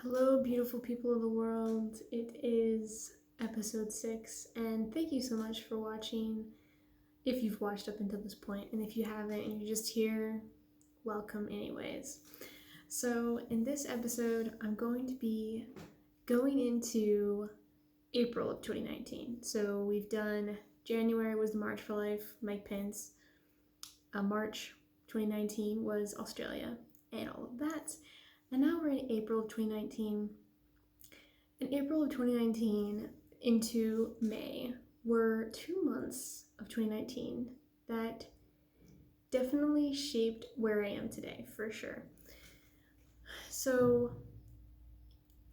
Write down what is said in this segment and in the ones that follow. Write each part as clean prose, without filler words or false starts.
Hello, beautiful people of the world. It is episode 6, and thank you so much for watching. If you've watched up until this point, and if you haven't and you're just here, welcome, anyways. So, in this episode, I'm going to be going into April of 2019. So, we've done January was the March for Life, Mike Pence. March 2019 was Australia, and all of that. And now we're in April of 2019. In April of 2019 into May were 2 months of 2019 that definitely shaped where I am today, for sure. So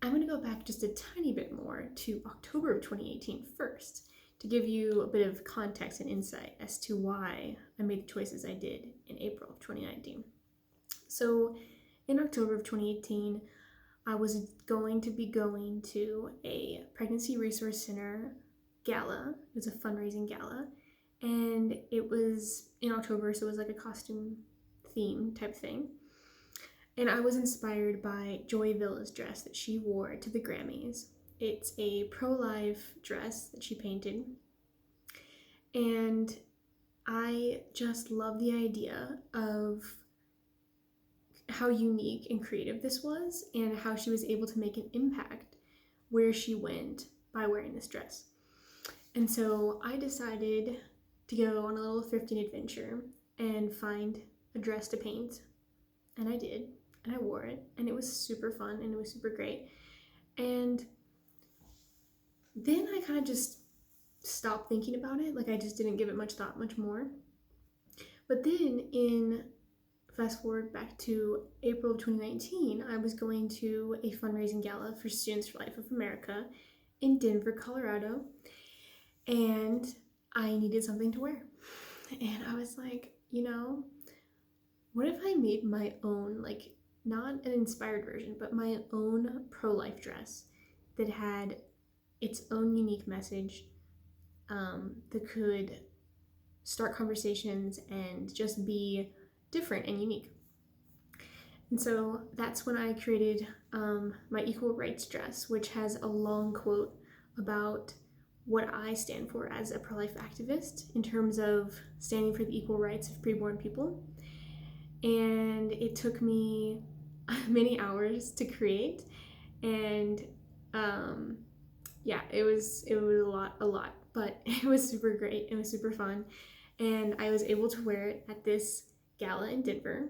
I'm going to go back just a tiny bit more to October of 2018 first to give you a bit of context and insight as to why I made the choices I did in April of 2019. So in October of 2018, I was going to be going to a Pregnancy Resource Center gala. It was a fundraising gala, and it was in October, so it was like a costume theme type thing. And I was inspired by Joy Villa's dress that she wore to the Grammys. It's a pro-life dress that she painted, and I just love the idea of how unique and creative this was and how she was able to make an impact where she went by wearing this dress. And so I decided to go on a little thrifting adventure and find a dress to paint. And I did, and I wore it, and it was super fun and it was super great. And then I kind of just stopped thinking about it. Like, I just didn't give it much thought much more. But then fast forward back to April of 2019, I was going to a fundraising gala for Students for Life of America in Denver, Colorado, and I needed something to wear. And I was like, what if I made my own, like, not an inspired version, but my own pro-life dress that had its own unique message, that could start conversations and just be different and unique. And so that's when I created my Equal Rights dress, which has a long quote about what I stand for as a pro-life activist in terms of standing for the equal rights of preborn people. And it took me many hours to create, and it was a lot, but it was super great. It was super fun, and I was able to wear it at this gala in Denver.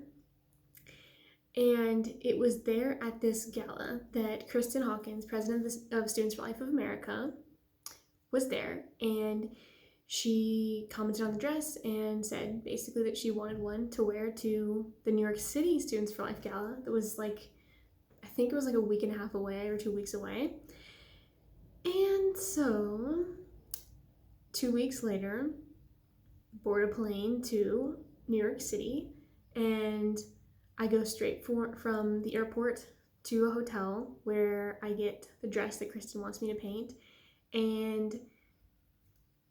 And it was there at this gala that Kristen Hawkins, president of Students for Life of America, was there, and she commented on the dress and said basically that she wanted one to wear to the New York City Students for Life gala that was like, I think it was like a week and a half away or 2 weeks away. And so 2 weeks later, board a plane to New York City, and I go straight from the airport to a hotel where I get the dress that Kristen wants me to paint. And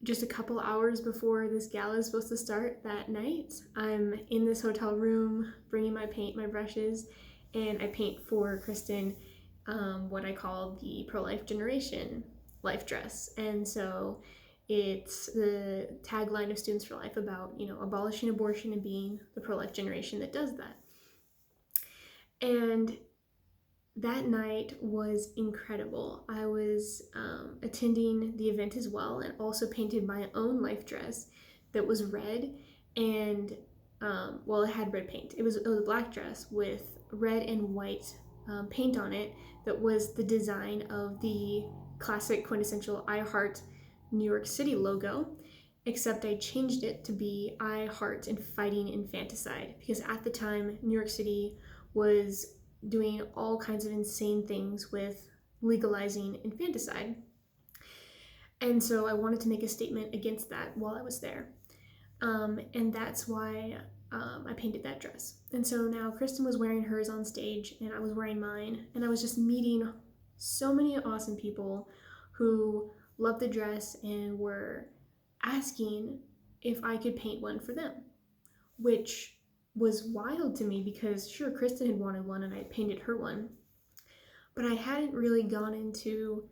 just a couple hours before this gala is supposed to start that night, I'm in this hotel room bringing my paint, my brushes, and I paint for Kristen what I call the pro-life generation life dress. And so it's the tagline of Students for Life about, abolishing abortion and being the pro-life generation that does that. And that night was incredible. I was attending the event as well, and also painted my own life dress that was red, and it had red paint. It was a black dress with red and white paint on it that was the design of the classic quintessential I Heart New York City logo, except I changed it to be I Heart and Fighting Infanticide, because at the time New York City was doing all kinds of insane things with legalizing infanticide. And so I wanted to make a statement against that while I was there. And that's why I painted that dress. And so now Kristen was wearing hers on stage, and I was wearing mine, and I was just meeting so many awesome people who loved the dress and were asking if I could paint one for them, which was wild to me because sure, Kristen had wanted one and I painted her one, but I hadn't really gone into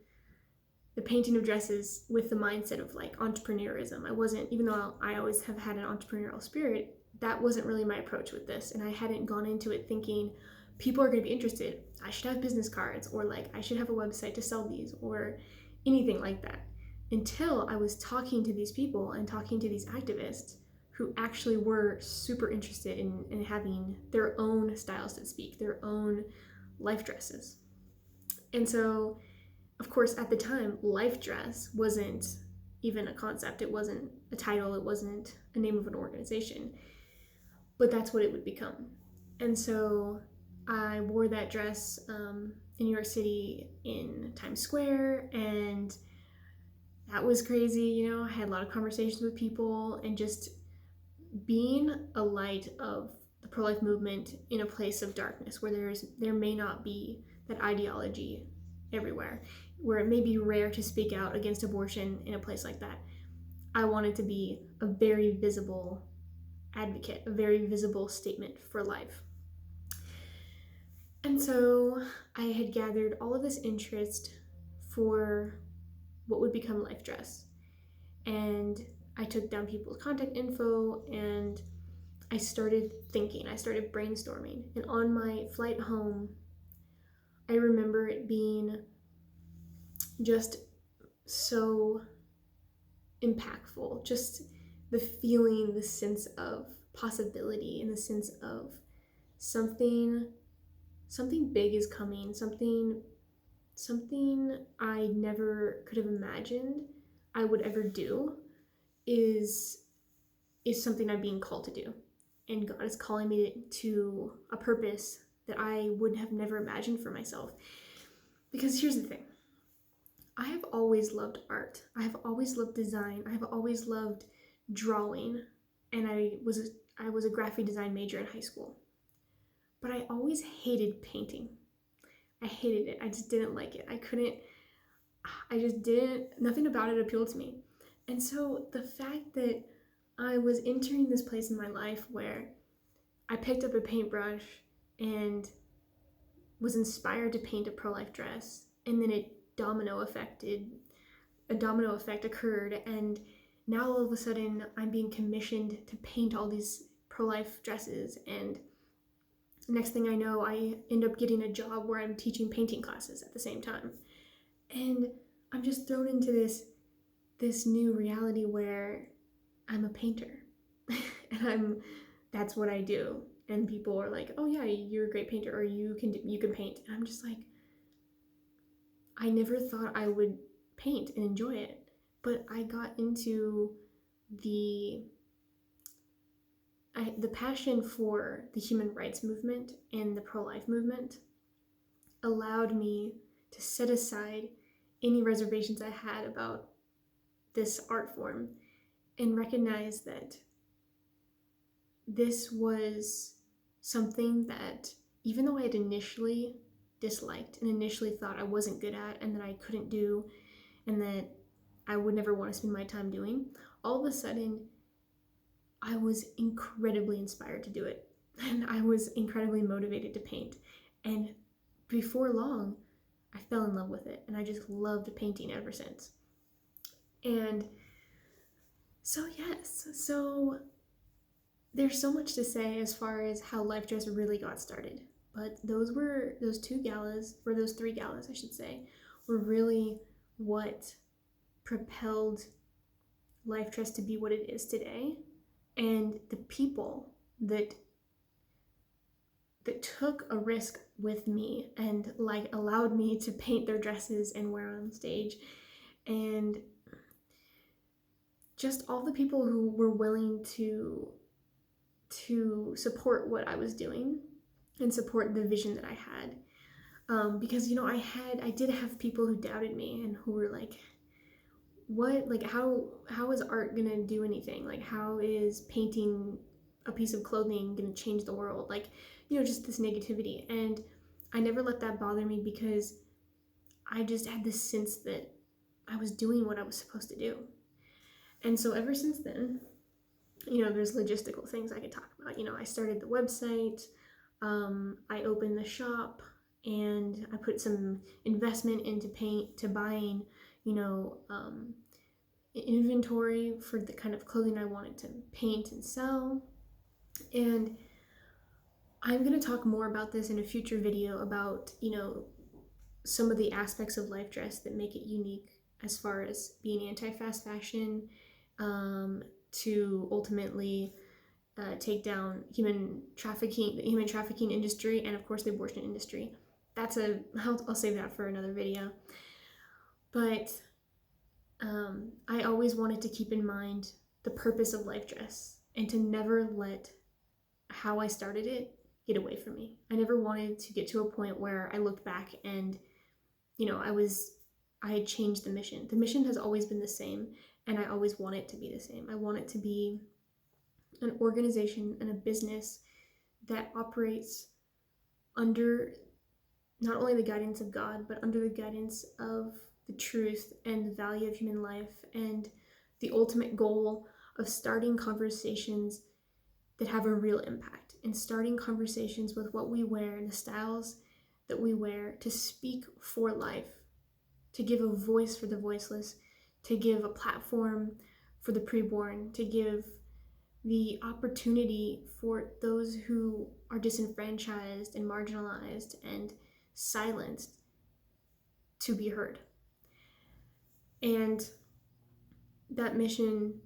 the painting of dresses with the mindset of like entrepreneurism. I wasn't, even though I always have had an entrepreneurial spirit, that wasn't really my approach with this. And I hadn't gone into it thinking people are going to be interested. I should have business cards, or like I should have a website to sell these, or anything like that, until I was talking to these people and talking to these activists who actually were super interested in having their own styles to speak, their own life dresses. And so, of course, at the time, life dress wasn't even a concept. It wasn't a title. It wasn't a name of an organization. But that's what it would become. And so I wore that dress in New York City in Times Square, and that was crazy. You know, I had a lot of conversations with people, and just being a light of the pro-life movement in a place of darkness where there may not be that ideology everywhere, where it may be rare to speak out against abortion in a place like that. I wanted to be a very visible advocate, a very visible statement for life. And so I had gathered all of this interest for what would become Life Dress. And I took down people's contact info, and I started thinking, I started brainstorming. And on my flight home, I remember it being just so impactful, just the feeling, the sense of possibility, and the sense of something big is coming, something I never could have imagined I would ever do is something I'm being called to do. And God is calling me to a purpose that I would have never imagined for myself. Because here's the thing. I have always loved art. I have always loved design. I have always loved drawing. And I was a graphic design major in high school. But I always hated painting. I hated it. I just didn't like it. Nothing about it appealed to me. And so the fact that I was entering this place in my life where I picked up a paintbrush and was inspired to paint a pro-life dress, and then a domino effect occurred, and now all of a sudden I'm being commissioned to paint all these pro-life dresses, and next thing I know, I end up getting a job where I'm teaching painting classes at the same time. And I'm just thrown into this new reality where I'm a painter. And that's what I do. And people are like, "Oh yeah, you're a great painter, or you can paint." And I'm just like, I never thought I would paint and enjoy it. But I got into the passion for the human rights movement and the pro-life movement allowed me to set aside any reservations I had about this art form and recognize that this was something that, even though I had initially disliked and initially thought I wasn't good at and that I couldn't do and that I would never want to spend my time doing, all of a sudden I was incredibly inspired to do it, and I was incredibly motivated to paint. And before long, I fell in love with it, and I just loved painting ever since. And so yes, so there's so much to say as far as how Life Dress really got started. But those three galas, I should say, were really what propelled Life Dress to be what it is today. And the people that took a risk with me and like allowed me to paint their dresses and wear on stage, and just all the people who were willing to support what I was doing and support the vision that I had. Because, you know, I did have people who doubted me and who were like, what, like, how is art gonna do anything? Like, how is painting a piece of clothing gonna change the world? Like, you know, just this negativity. And I never let that bother me because I just had this sense that I was doing what I was supposed to do. And so ever since then, you know, there's logistical things I could talk about. You know, I started the website, I opened the shop, and I put some investment into buying, inventory for the kind of clothing I wanted to paint and sell. And I'm going to talk more about this in a future video about, some of the aspects of life dress that make it unique, as far as being anti-fast fashion, to ultimately take down the human trafficking industry, and of course the abortion industry. I'll save that for another video. But I always wanted to keep in mind the purpose of life dress and to never let how I started it get away from me. I never wanted to get to a point where I looked back and, I had changed the mission. The mission has always been the same, and I always want it to be the same. I want it to be an organization and a business that operates under not only the guidance of God, but under the guidance of the truth and the value of human life, and the ultimate goal of starting conversations that have a real impact, and starting conversations with what we wear and the styles that we wear, to speak for life, to give a voice for the voiceless, to give a platform for the preborn, to give the opportunity for those who are disenfranchised and marginalized and silenced to be heard. And that mission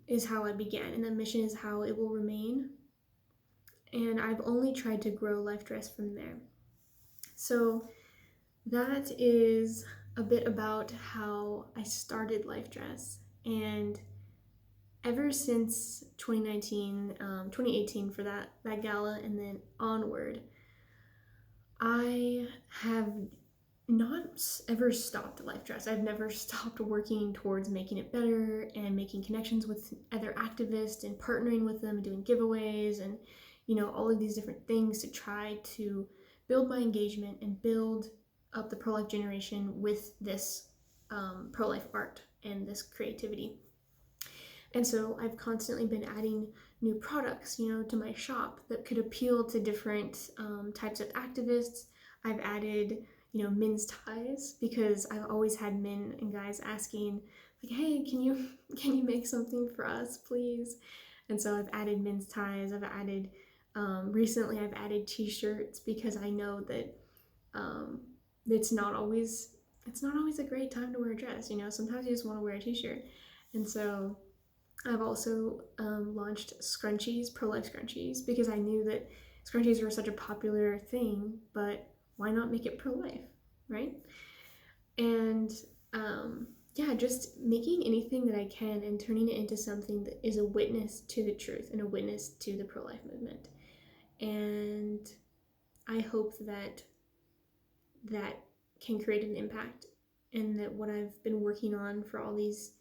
is how I began, and that mission is how it will remain. And I've only tried to grow Life Dress from there. So that is a bit about how I started Life Dress. And ever since 2018 for that gala, and then onward, I have not ever stopped Life Dress. I've never stopped working towards making it better and making connections with other activists and partnering with them and doing giveaways and, all of these different things to try to build my engagement and build up the pro-life generation with this pro-life art and this creativity. And so I've constantly been adding new products, to my shop that could appeal to different types of activists. I've added, men's ties, because I've always had men and guys asking, like, hey, can you make something for us, please? And so I've added men's ties. I've added, recently I've added t-shirts, because I know that it's not always a great time to wear a dress. Sometimes you just want to wear a t-shirt. And so I've also launched scrunchies, pro-life scrunchies, because I knew that scrunchies were such a popular thing, but why not make it pro-life, right? And just making anything that I can and turning it into something that is a witness to the truth and a witness to the pro-life movement. And I hope that can create an impact, and that what I've been working on for all these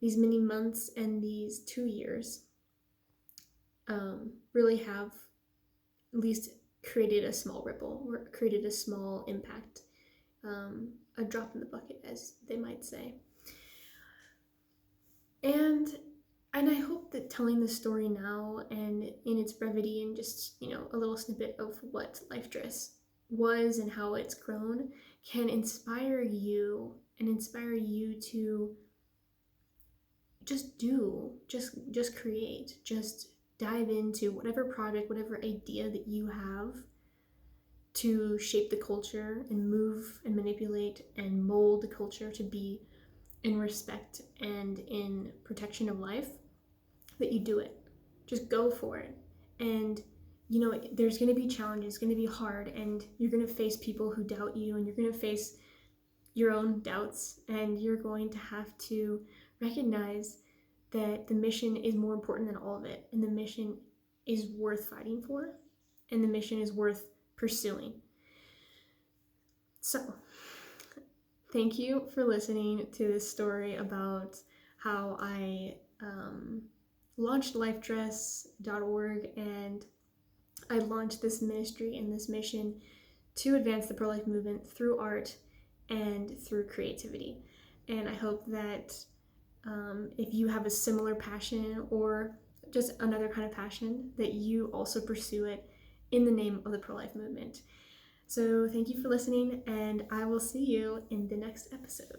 many months and these 2 years really have at least created a small ripple, or created a small impact, a drop in the bucket, as they might say. And I hope that telling the story now, and in its brevity, and just, a little snippet of what Life Dress was and how it's grown, can inspire you to just create, just dive into whatever project, whatever idea that you have to shape the culture and move and manipulate and mold the culture to be in respect and in protection of life, that you do it. Just go for it. And there's going to be challenges, it's going to be hard, and you're going to face people who doubt you, and you're going to face your own doubts, and you're going to have to recognize that the mission is more important than all of it, and the mission is worth fighting for, and the mission is worth pursuing. So, thank you for listening to this story about how I launched lifedress.org, and I launched this ministry and this mission to advance the pro-life movement through art and through creativity. And I hope that if you have a similar passion, or just another kind of passion, that you also pursue it in the name of the pro-life movement. So thank you for listening, and I will see you in the next episode.